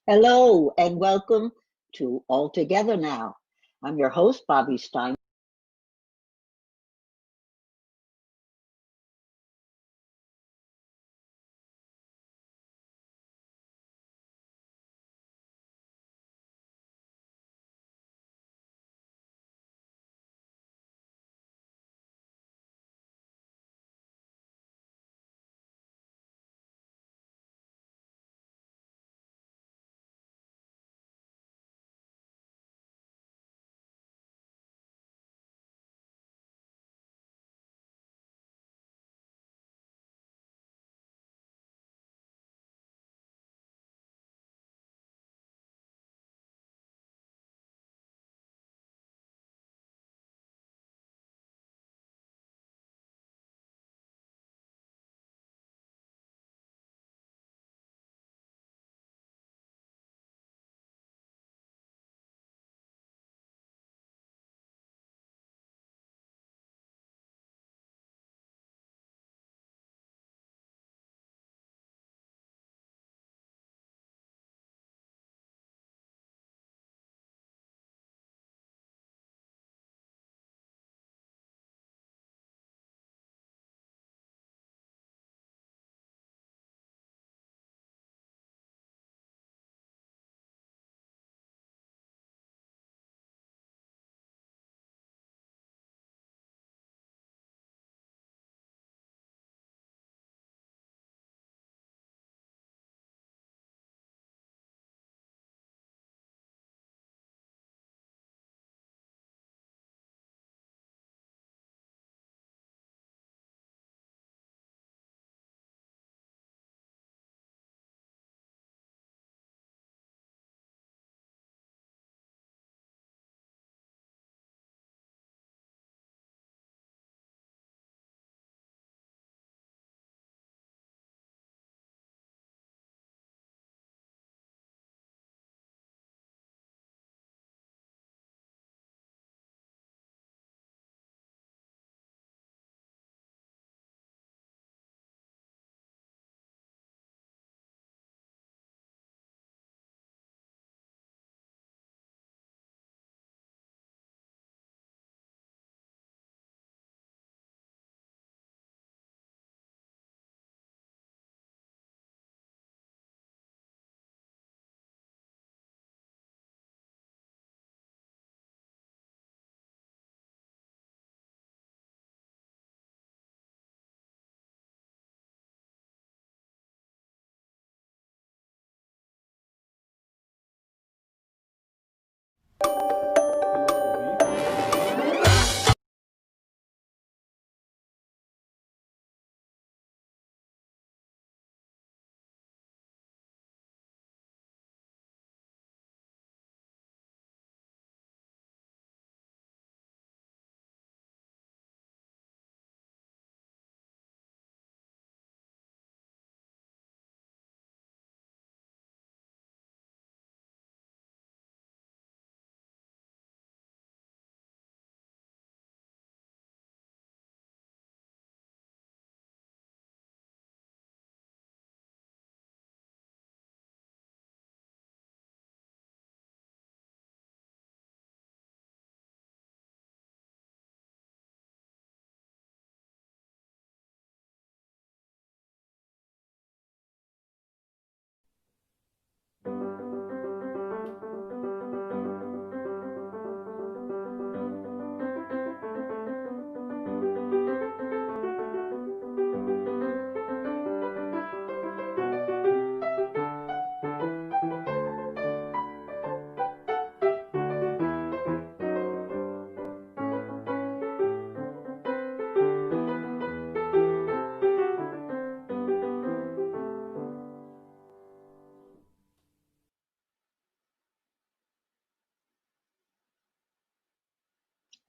Hello and welcome to All Together Now. I'm your host, Bobbie Steinbach.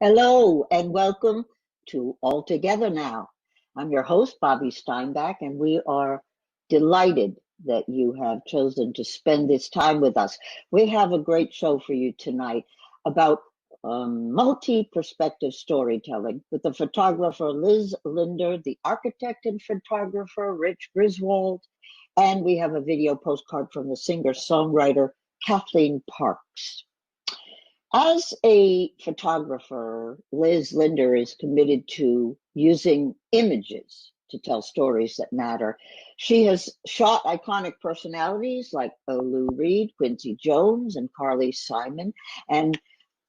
Hello and welcome to All Together Now. I'm your host, Bobbie Steinbach, and we are delighted that you have chosen to spend this time with us. We have a great show for you tonight about multi-perspective storytelling with the photographer Linder, the architect and photographer Griswold, And we have a video postcard from the singer-songwriter Kathleen Parks. As a photographer, Liz Linder is committed to using images to tell stories that matter. She has shot iconic personalities like Lou Reed, Quincy Jones, and Carly Simon, and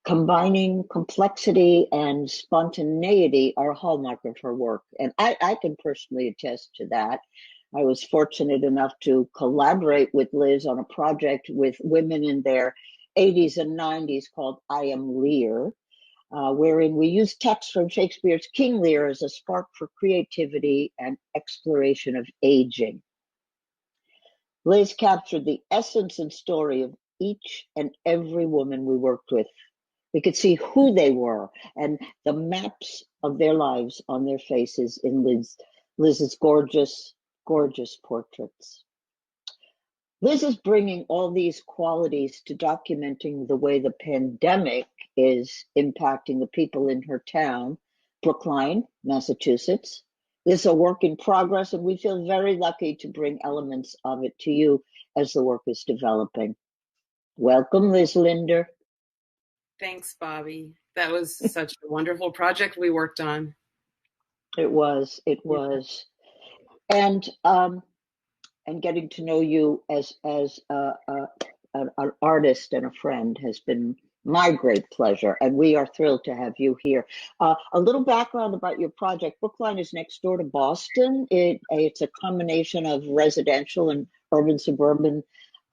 combining complexity and spontaneity are a hallmark of her work. And I can personally attest to that. I was fortunate enough to collaborate with Liz on a project with women in their 80s and 90s called I Am Lear, wherein we used text from Shakespeare's King Lear as a spark for creativity and exploration of aging. Liz captured the essence and story of each and every woman we worked with. We could see who they were and the maps of their lives on their faces in Liz's gorgeous, gorgeous portraits. Liz is bringing all these qualities to documenting the way the pandemic is impacting the people in her town, Brookline, Massachusetts. This is a work in progress, and we feel very lucky to bring elements of it to you as the work is developing. Welcome, Liz Linder. Thanks, Bobbie. That was such a wonderful project we worked on. It was. And getting to know you as an artist and a friend has been my great pleasure, and we are thrilled to have you here. A little background about your project. Brookline is next door to Boston. It's a combination of residential and urban suburban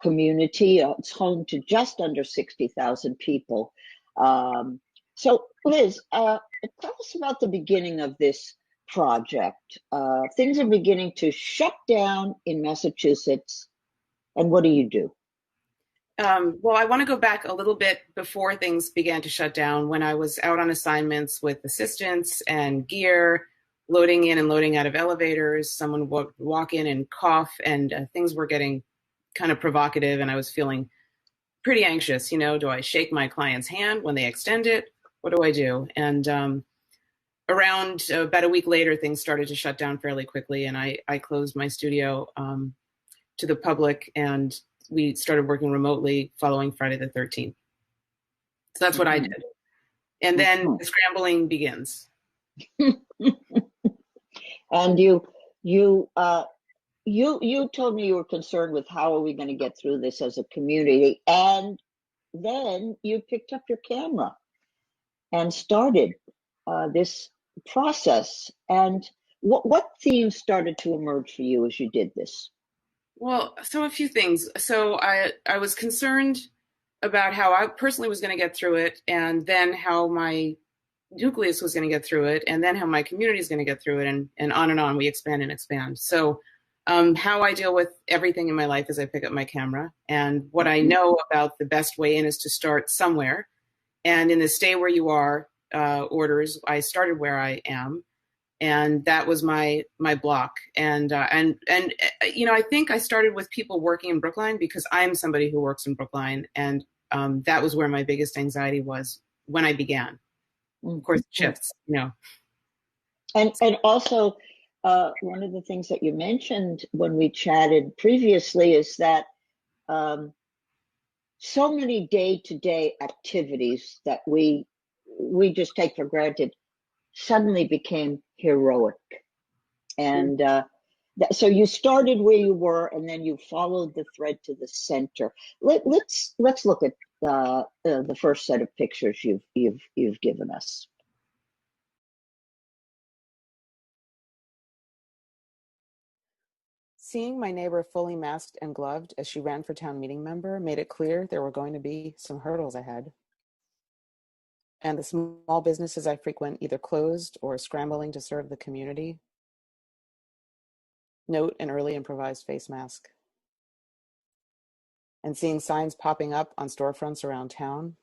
community. It's home to just under 60,000 people. So Liz, tell us about the beginning of this project. Things are beginning to shut down in Massachusetts, and what do you do? Well, I want to go back a little bit before things began to shut down, when I was out on assignments with assistants and gear, loading in and loading out of elevators. Someone would walk in and cough, and things were getting kind of provocative, and I was feeling pretty anxious. You know, do I shake my client's hand when they extend it? What do I do? And around about a week later, things started to shut down fairly quickly, and I closed my studio to the public, and we started working remotely following Friday the 13th. So that's what I did. And then the scrambling begins. And you told me you were concerned with how are we going to get through this as a community, and then you picked up your camera and started this process. And what themes started to emerge for you as you did this? Well, so a few things. So I was concerned about how I personally was going to get through it, and then how my nucleus was going to get through it, and then how my community is going to get through it, and on we expand and expand. So how I deal with everything in my life is I pick up my camera, and what I know about the best way in is to start somewhere. And in the stay where you are orders, I started where I am. And that was my block. And you know, I think I started with people working in Brookline because I'm somebody who works in Brookline, and that was where my biggest anxiety was when I began. Of course, it shifts, you know. And also, one of the things that you mentioned when we chatted previously is that so many day-to-day activities that we just take for granted suddenly became heroic. And so you started where you were, and then you followed the thread to the center. Let's look at the first set of pictures you've given us. Seeing my neighbor fully masked and gloved as she ran for town meeting member made it clear there were going to be some hurdles ahead. And the small businesses I frequent either closed or scrambling to serve the community. Note an early improvised face mask. And seeing signs popping up on storefronts around town.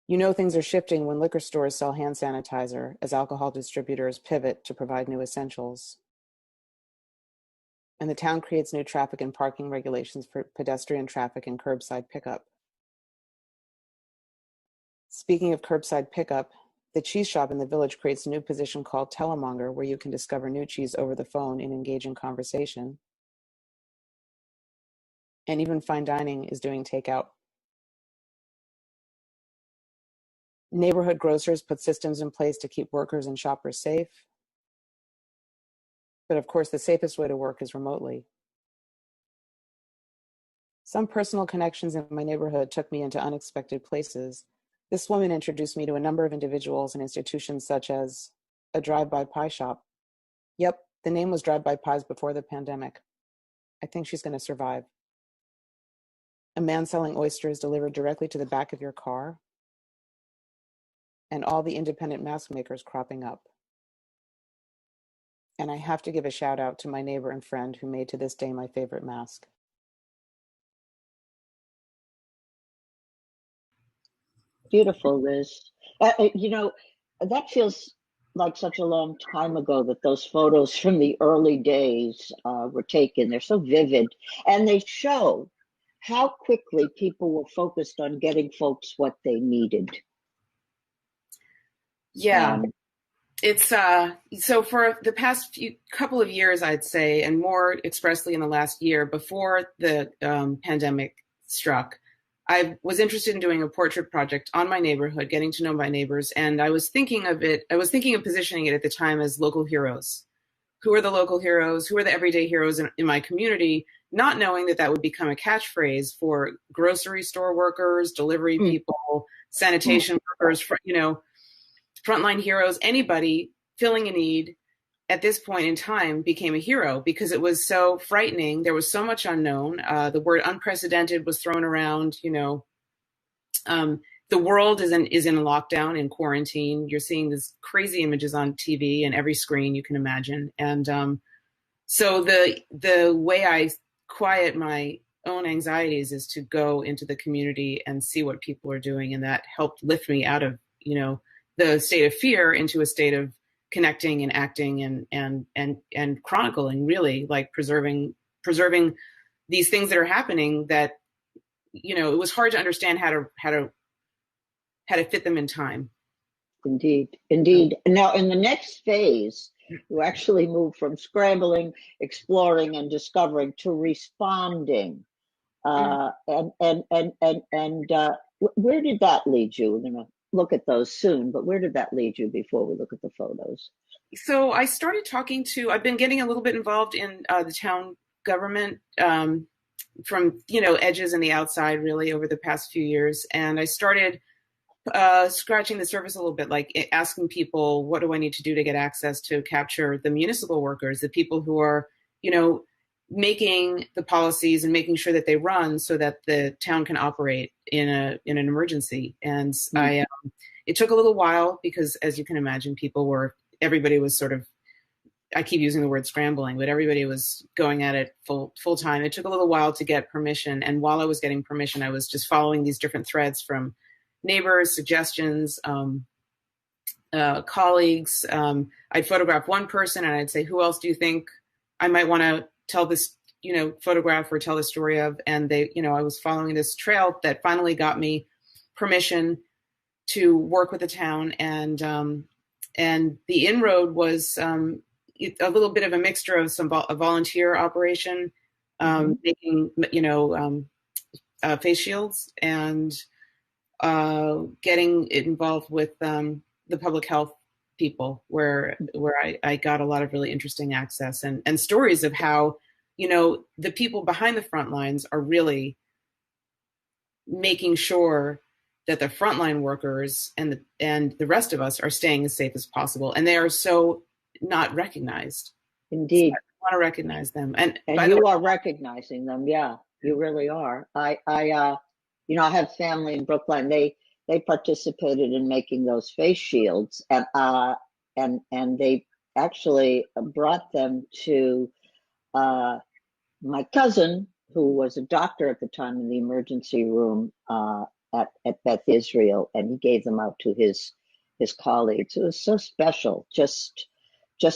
You know things are shifting when liquor stores sell hand sanitizer as alcohol distributors pivot to provide new essentials. And the town creates new traffic and parking regulations for pedestrian traffic and curbside pickup. Speaking of curbside pickup, The cheese shop in the village creates a new position called telemonger, where you can discover new cheese over the phone in engaging conversation. And even fine dining is doing takeout. Neighborhood grocers put systems in place to keep workers and shoppers safe. But of course, the safest way to work is remotely. Some personal connections in my neighborhood took me into unexpected places. This woman introduced me to a number of individuals and institutions, such as a drive-by pie shop. Yep, the name was Drive-by Pies before the pandemic. I think she's going to survive. A man selling oysters delivered directly to the back of your car. And all the independent mask makers cropping up. And I have to give a shout out to my neighbor and friend who made to this day my favorite mask. Beautiful, Liz. You know, that feels like such a long time ago that those photos from the early days were taken. They're so vivid, and they show how quickly people were focused on getting folks what they needed. Yeah. It's so for the past couple of years, I'd say, and more expressly in the last year before the pandemic struck, I was interested in doing a portrait project on my neighborhood, getting to know my neighbors. And I was thinking of positioning it at the time as local heroes. Who are the local heroes? Who are the everyday heroes in my community? Not knowing that that would become a catchphrase for grocery store workers, delivery people, sanitation workers, frontline heroes. Anybody filling a need at this point in time became a hero because it was so frightening. There was so much unknown. The word unprecedented was thrown around. The world is in lockdown, in quarantine. You're seeing these crazy images on TV and every screen you can imagine. And so the way I quiet my own anxieties is to go into the community and see what people are doing, and that helped lift me out of the state of fear into a state of connecting and acting and chronicling, really, like preserving these things that are happening that it was hard to understand how to fit them in time. Indeed. Now, in the next phase, you actually move from scrambling, exploring, and discovering to responding. Where did that lead you? We're going to look at those soon, but where did that lead you before we look at the photos? So I started I've been getting a little bit involved in the town government from, edges and the outside, really, over the past few years. And I started scratching the surface a little bit, like asking people, what do I need to do to get access to capture the municipal workers, the people who are, making the policies and making sure that they run so that the town can operate in an emergency. And it took a little while because, as you can imagine, everybody was sort of, I keep using the word scrambling, but everybody was going at it full time. It took a little while to get permission. And while I was getting permission, I was just following these different threads from neighbors, suggestions, colleagues. I'd photograph one person and I'd say, who else do you think I might want to tell this, photograph or tell the story of? And I was following this trail that finally got me permission to work with the town. And the inroad was a little bit of a mixture of a volunteer operation, making, face shields, and getting involved with the public health people, where I got a lot of really interesting access and stories of how, the people behind the front lines are really making sure that the frontline workers and the rest of us are staying as safe as possible. And they are so not recognized. Indeed. So I want to recognize them. And you are recognizing them. Yeah, you really are. I have family in Brooklyn. They participated in making those face shields, and they actually brought them to my cousin, who was a doctor at the time in the emergency room at Beth Israel, and he gave them out to his colleagues. It was so special just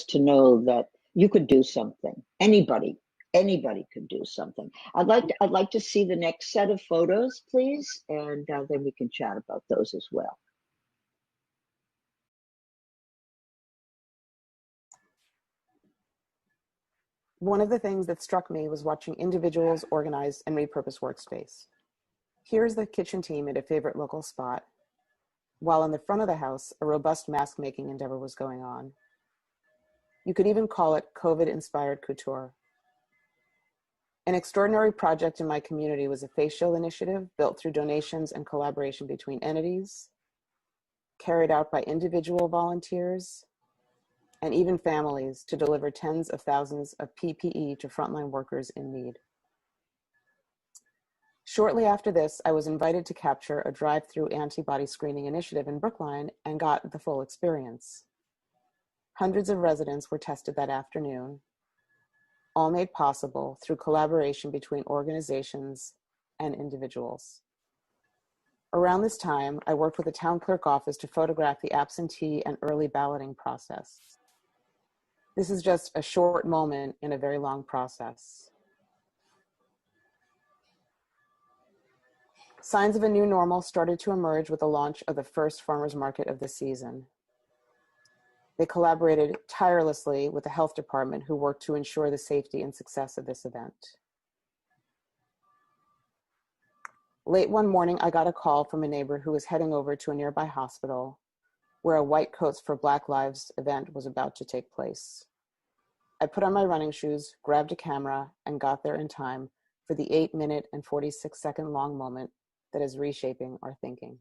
to know that you could do something. Anybody could do something. I'd like to see the next set of photos, please, and then we can chat about those as well. One of the things that struck me was watching individuals organize and repurpose workspace. Here's the kitchen team at a favorite local spot, while in the front of the house, a robust mask-making endeavor was going on. You could even call it COVID-inspired couture. An extraordinary project in my community was a face shield initiative built through donations and collaboration between entities, carried out by individual volunteers, and even families to deliver tens of thousands of PPE to frontline workers in need. Shortly after this, I was invited to capture a drive-through antibody screening initiative in Brookline and got the full experience. Hundreds of residents were tested that afternoon, all made possible through collaboration between organizations and individuals. Around this time, I worked with the town clerk office to photograph the absentee and early balloting process. This is just a short moment in a very long process. Signs of a new normal started to emerge with the launch of the first farmers market of the season. They collaborated tirelessly with the health department, who worked to ensure the safety and success of this event. Late one morning, I got a call from a neighbor who was heading over to a nearby hospital where a White Coats for Black Lives event was about to take place. I put on my running shoes, grabbed a camera, and got there in time for the 8-minute and 46-second long moment that is reshaping our thinking.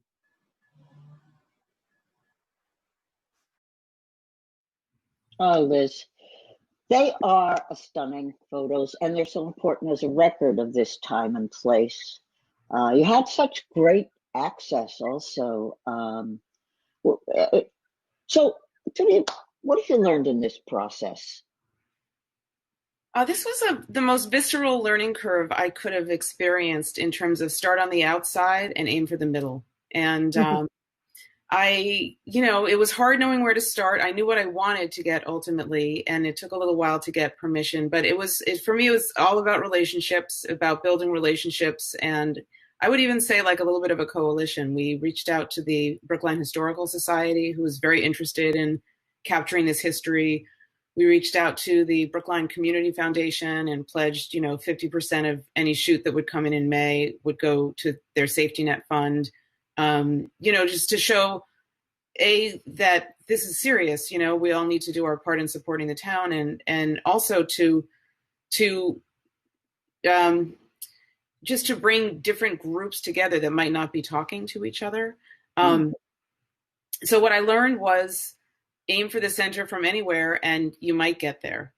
Oh, Liz, they are stunning photos, and they're so important as a record of this time and place. You had such great access also. So, tell me, what have you learned in this process? This was the most visceral learning curve I could have experienced in terms of start on the outside and aim for the middle. And it was hard knowing where to start. I knew what I wanted to get ultimately, and it took a little while to get permission. But for me, it was all about relationships, about building relationships. And I would even say like a little bit of a coalition. We reached out to the Brookline Historical Society, who was very interested in capturing this history. We reached out to the Brookline Community Foundation and pledged, 50% of any shoot that would come in May would go to their safety net fund. Just to show that this is serious. We all need to do our part in supporting the town, and also to just to bring different groups together that might not be talking to each other. So what I learned was aim for the center from anywhere and you might get there.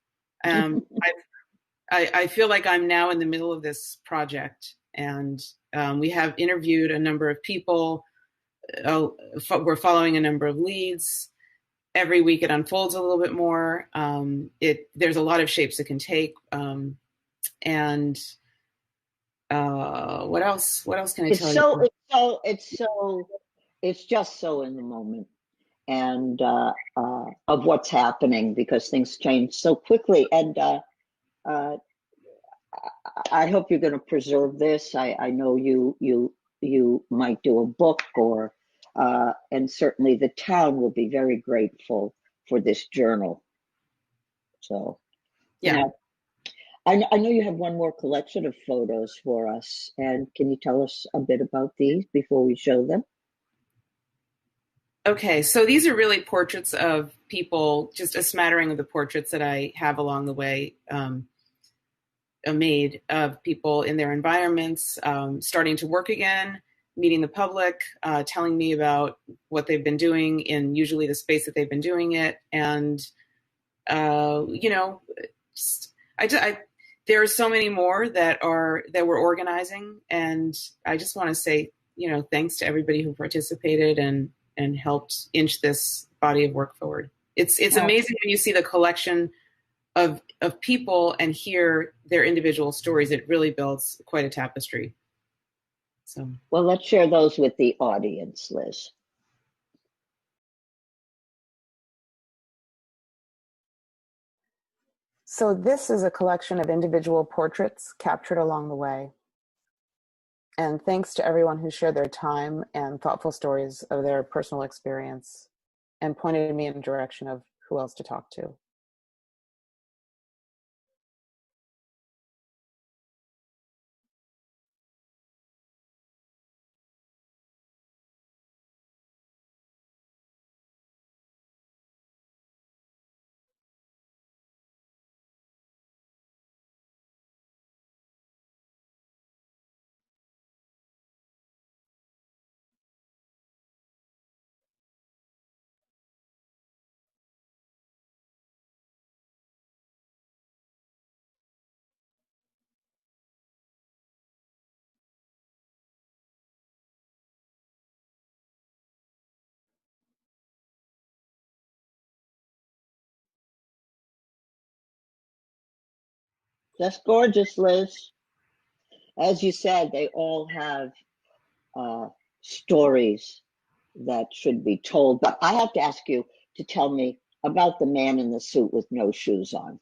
I feel like I'm now in the middle of this project, and we have interviewed a number of people. We're following a number of leads. Every week it unfolds a little bit more. There's a lot of shapes it can take. And what else can I tell you? It's just so in the moment and of what's happening, because things change so quickly. And I hope you're going to preserve this. I know you might do a book, or and certainly the town will be very grateful for this journal. So, yeah. I know you have one more collection of photos for us, and can you tell us a bit about these before we show them? Okay, so these are really portraits of people, just a smattering of the portraits that I have along the way made of people in their environments, starting to work again, meeting the public, telling me about what they've been doing in usually the space that they've been doing it. And, there are so many more that we're organizing. And I just want to say, thanks to everybody who participated and helped inch this body of work forward. It's amazing when you see the collection of people and hear their individual stories. It really builds quite a tapestry. So, well, let's share those with the audience, Liz. So this is a collection of individual portraits captured along the way. And thanks to everyone who shared their time and thoughtful stories of their personal experience and pointed me in the direction of who else to talk to. Just gorgeous, Liz. As you said, they all have stories that should be told. But I have to ask you to tell me about the man in the suit with no shoes on.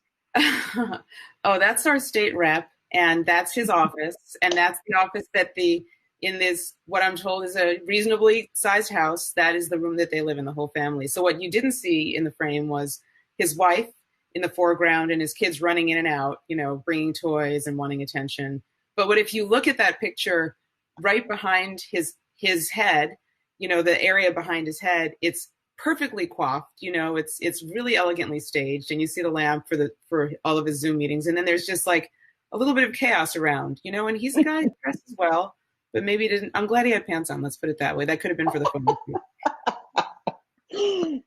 Oh, that's our state rep, and that's his office, and that's the office that in this, what I'm told is a reasonably sized house, that is the room that they live in, the whole family. So what you didn't see in the frame was his wife in the foreground and his kids running in and out, bringing toys and wanting attention. But if you look at that picture right behind his head, the area behind his head, it's perfectly coiffed, it's really elegantly staged, and you see the lamp for all of his Zoom meetings, and then there's just like a little bit of chaos around, and he's a guy who dresses well, but maybe he didn't. I'm glad he had pants on. Let's put it that way. That could have been for the photo.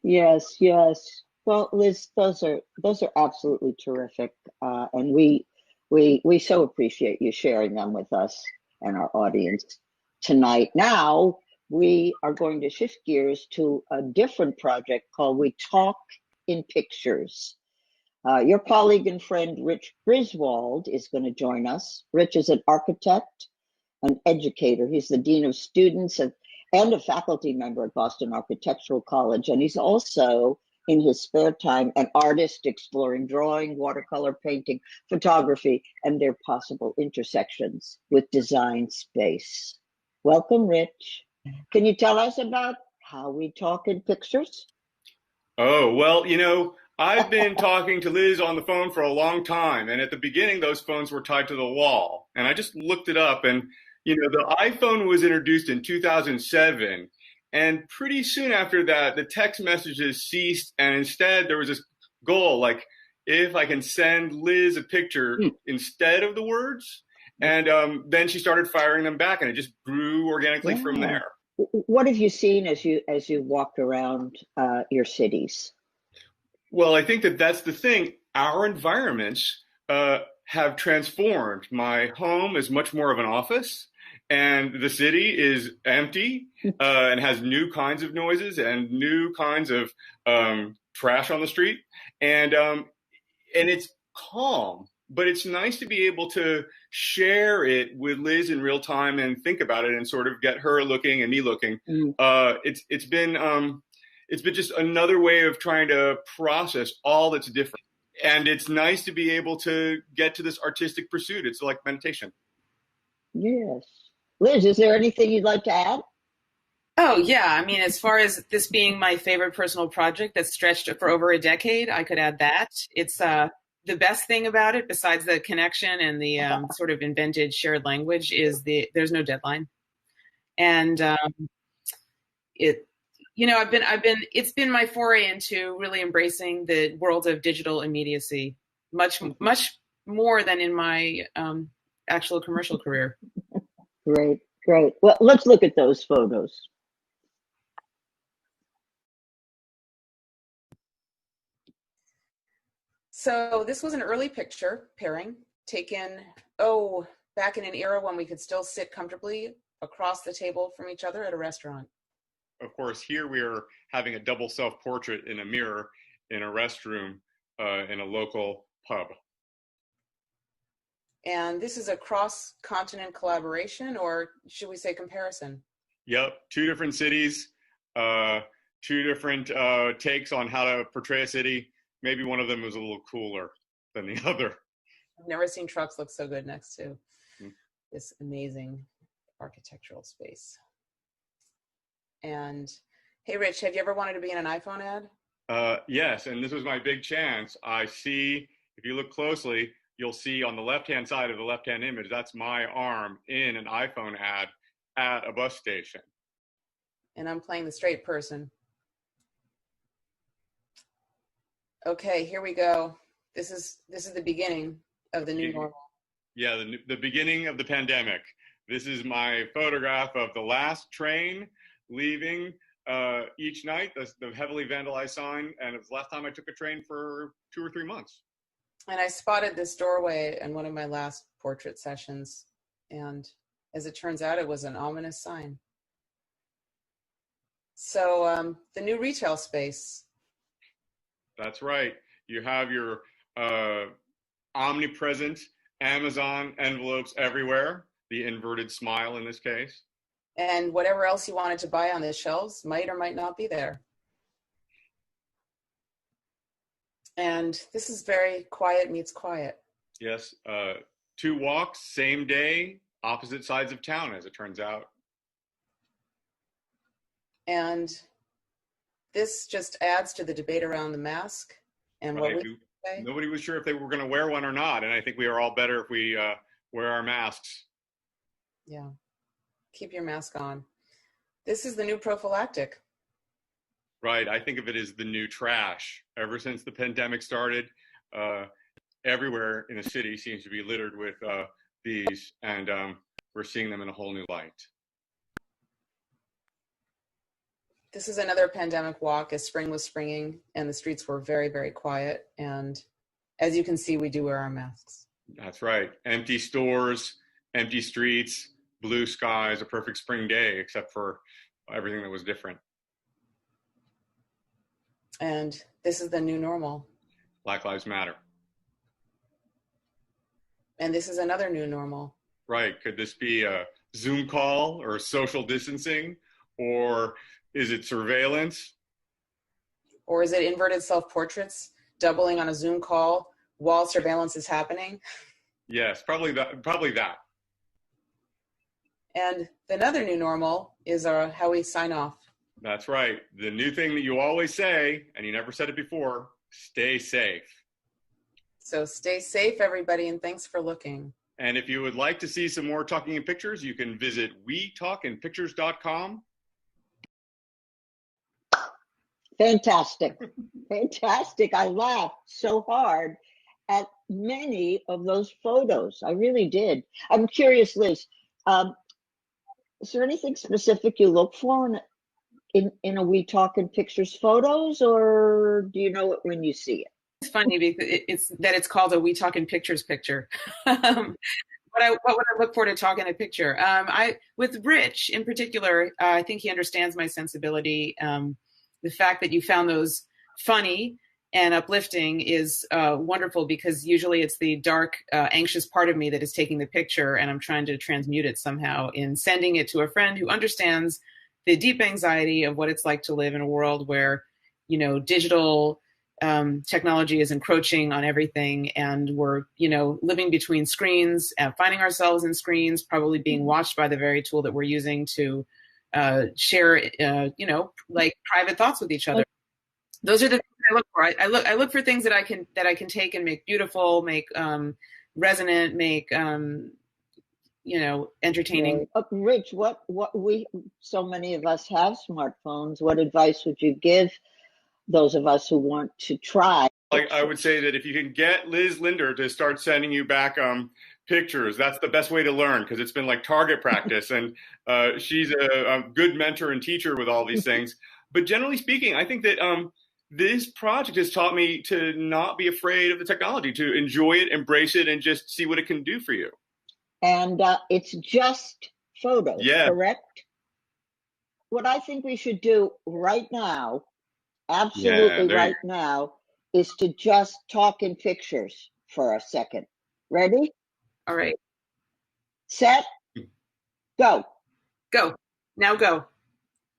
Yes, yes. Well, Liz, those are absolutely terrific, and we so appreciate you sharing them with us and our audience tonight. Now we are going to shift gears to a different project called We Talk in Pictures. Your colleague and friend Rich Griswold is going to join us. Rich is an architect, an educator. He's the dean of students and a faculty member at Boston Architectural College. And he's also, in his spare time, an artist exploring drawing, watercolor painting, photography, and their possible intersections with design space. Welcome, Rich. Can you tell us about how we talk in pictures? Oh, well, I've been talking to Liz on the phone for a long time, and at the beginning, those phones were tied to the wall. And I just looked it up, and, the iPhone was introduced in 2007, and pretty soon after that, the text messages ceased, and instead there was this goal, like, if I can send Liz a picture instead of the words, and then she started firing them back, and it just grew organically from there. What have you seen as you walked around your cities? Well, I think that's the thing. Our environments have transformed. My home is much more of an office, and the city is empty and has new kinds of noises and new kinds of trash on the street, and it's calm. But it's nice to be able to share it with Liz in real time and think about it and sort of get her looking and me looking. It's been just another way of trying to process all that's different. And it's nice to be able to get to this artistic pursuit. It's like meditation. Yes. Liz, is there anything you'd like to add? Oh, yeah. I mean, as far as this being my favorite personal project that's stretched for over a decade, I could add that. It's the best thing about it, besides the connection and the sort of invented shared language, is there's no deadline. And it's been my foray into really embracing the world of digital immediacy, much more than in my actual commercial career. Great. Well, let's look at those photos. So this was an early picture pairing taken, back in an era when we could still sit comfortably across the table from each other at a restaurant. Of course, here we are having a double self-portrait in a mirror in a restroom in a local pub. And this is a cross-continent collaboration, or should we say comparison? Yep, 2 different cities, 2 different takes on how to portray a city. Maybe one of them was a little cooler than the other. I've never seen trucks look so good next to this amazing architectural space. And hey, Rich, have you ever wanted to be in an iPhone ad? Yes, and this was my big chance. I see, if you look closely, you'll see on the left-hand side of the left-hand image, that's my arm in an iPhone ad at a bus station. And I'm playing the straight person. Okay, here we go. This is the beginning of the new normal. Yeah, the beginning of the pandemic. This is my photograph of the last train leaving each night, the heavily vandalized sign, and it was the last time I took a train for 2 or 3 months. And I spotted this doorway in one of my last portrait sessions, and as it turns out, it was an ominous sign. So the new retail space. That's right. You have your omnipresent Amazon envelopes everywhere, the inverted smile in this case. And whatever else you wanted to buy on the shelves might or might not be there. And this is very quiet meets quiet. Yes, 2 walks, same day, opposite sides of town, as it turns out. And this just adds to the debate around the mask and what we say. Nobody was sure if they were going to wear one or not, and I think we are all better if we wear our masks. Yeah, keep your mask on. This is the new prophylactic. Right, I think of it as the new trash. Ever since the pandemic started, everywhere in the city seems to be littered with these, and we're seeing them in a whole new light. This is another pandemic walk as spring was springing and the streets were very, very quiet. And as you can see, we do wear our masks. That's right. Empty stores, empty streets, blue skies, a perfect spring day, except for everything that was different. And this is the new normal. Black Lives Matter. And this is another new normal. Right. Could this be a Zoom call or social distancing, or is it surveillance? Or is it inverted self-portraits doubling on a Zoom call while surveillance is happening? Yes, probably that. And another new normal is how we sign off. That's right. The new thing that you always say, and you never said it before, stay safe. So stay safe, everybody, and thanks for looking. And if you would like to see some more Talking in Pictures, you can visit wetalkinpictures.com. Fantastic. Fantastic. I laughed so hard at many of those photos. I really did. I'm curious, Liz, is there anything specific you look for in a We Talking Pictures photos, or do you know it when you see it? It's funny because it's called a We Talking Pictures picture. What would I look for to talk in a picture? With Rich in particular, I think he understands my sensibility. The fact that you found those funny and uplifting is wonderful, because usually it's the dark, anxious part of me that is taking the picture, and I'm trying to transmute it somehow in sending it to a friend who understands the deep anxiety of what it's like to live in a world where, digital technology is encroaching on everything, and we're, living between screens, finding ourselves in screens, probably being watched by the very tool that we're using to share, like private thoughts with each other. Those are the things I look for. I look for things that I can take and make beautiful, make resonant, make entertaining. Rich, what so many of us have smartphones. What advice would you give those of us who want to try? I would say that if you can get Liz Linder to start sending you back pictures, that's the best way to learn, because it's been like target practice, and she's a good mentor and teacher with all these things. But generally speaking, I think that this project has taught me to not be afraid of the technology, to enjoy it, embrace it, and just see what it can do for you. And it's just photos, yeah. Correct? What I think we should do right now, absolutely right now, is to just talk in pictures for a second. Ready? All right. Set. Go. Go. Now go.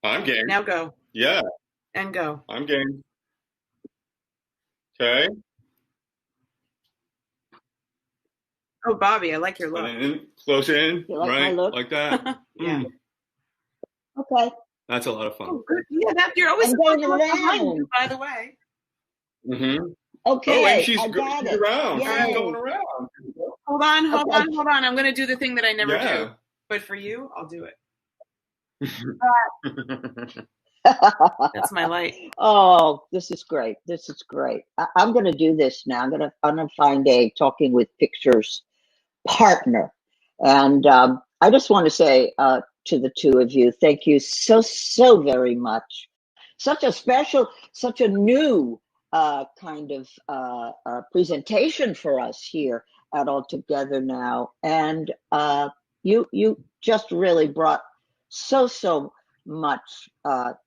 I'm game. Now go. Yeah. And go. I'm game. Okay. Oh, Bobbie, I like your look. Close in. You like right? my look? Like that. Yeah. Okay. That's a lot of fun. Oh, good. Yeah, you're always going behind around. you, by the way. Mm-hmm. Okay. Oh, and she's I got going it. around. Yay. She's going around. Hold on. Okay. I'm going to do the thing that I never do. But for you, I'll do it. That's my light. Oh, this is great. This is great. I'm going to do this now. I'm going to find a Talking with Pictures partner. And I just want to say to the two of you, thank you so very much. Such a new kind of presentation for us here at All Together Now. And you just really brought so much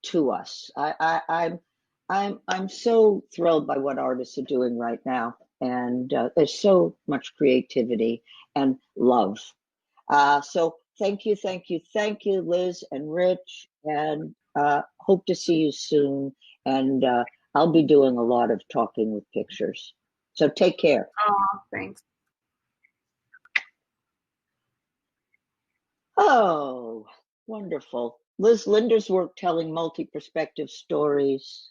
to us. I'm so thrilled by what artists are doing right now. And there's so much creativity and love. So thank you, Liz and Rich, and hope to see you soon. And I'll be doing a lot of talking with pictures. So take care. Oh, thanks. Oh, wonderful. Liz Linder's work telling multi-perspective stories,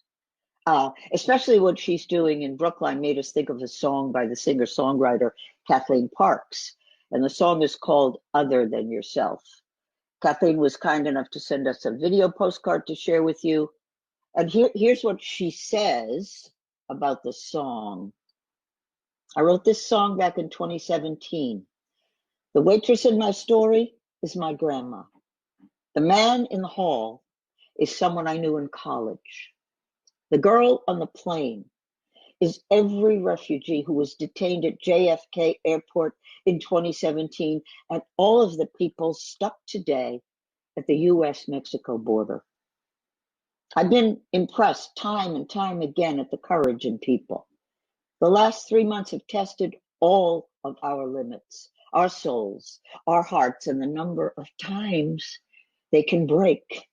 especially what she's doing in Brookline, made us think of a song by the singer-songwriter Kathleen Parks. And the song is called Other Than Yourself. Kathleen was kind enough to send us a video postcard to share with you. And here's what she says about the song. I wrote this song back in 2017. The waitress in my story is my grandma. The man in the hall is someone I knew in college. The girl on the plane is every refugee who was detained at JFK Airport in 2017 and all of the people stuck today at the US-Mexico border. I've been impressed time and time again at the courage in people. The last 3 months have tested all of our limits, our souls, our hearts, and the number of times they can break.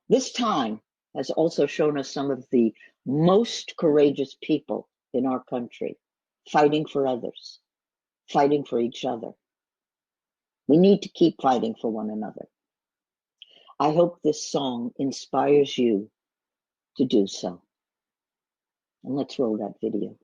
This time has also shown us some of the most courageous people in our country, fighting for others, fighting for each other. We need to keep fighting for one another. I hope this song inspires you to do so. And let's roll that video.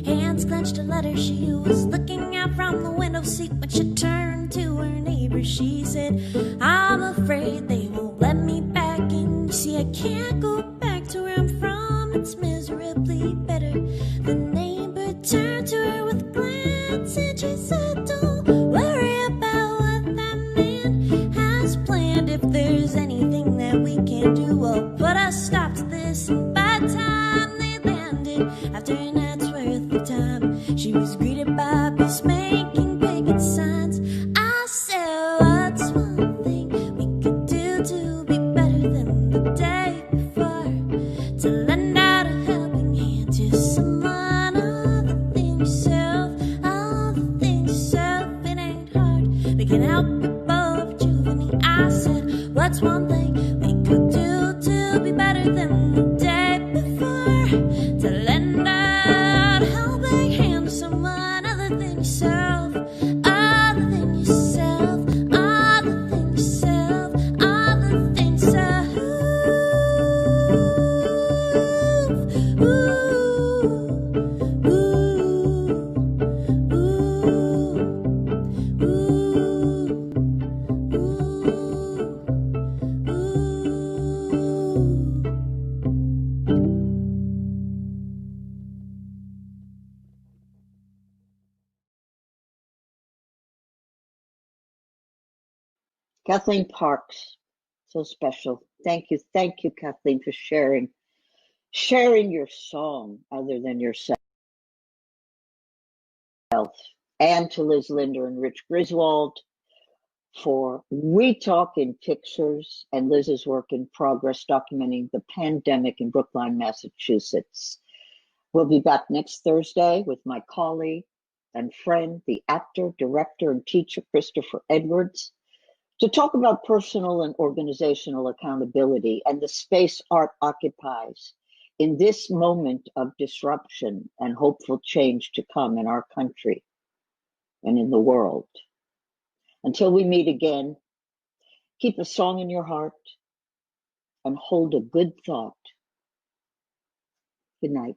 Hands clenched a letter, she was looking out from the window seat when She turned to her neighbor, she said, I'm afraid they won't let me back in. You see, I can't go back to where I'm from, it's miserably better. The neighbor turned to her with a glance and she said, don't worry about what that man has planned. If there's anything that we can do, we'll put a stop to this. And by the time they landed, after a night's worth of time, she was greeted by peacemaking picket signs. I said, what's one thing we could do to be better than the day before? To lend out a helping hand to someone other than yourself, other than yourself. It ain't hard, we can help people rejuvenate. I said, what's one thing we could do to be better than the day before? To lend out a helping hand to someone other than yourself, other than yourself, other than yourself, other than yourself. Ooh, ooh, ooh, Kathleen Parks, so special. Thank you, Kathleen, for sharing your song other than yourself. And to Liz Linder and Rich Griswold for We Talk in Pictures and Liz's work in progress documenting the pandemic in Brookline, Massachusetts. We'll be back next Thursday with my colleague and friend, the actor, director, and teacher, Christopher Edwards, to talk about personal and organizational accountability and the space art occupies in this moment of disruption and hopeful change to come in our country and in the world. Until we meet again, keep a song in your heart and hold a good thought. Good night.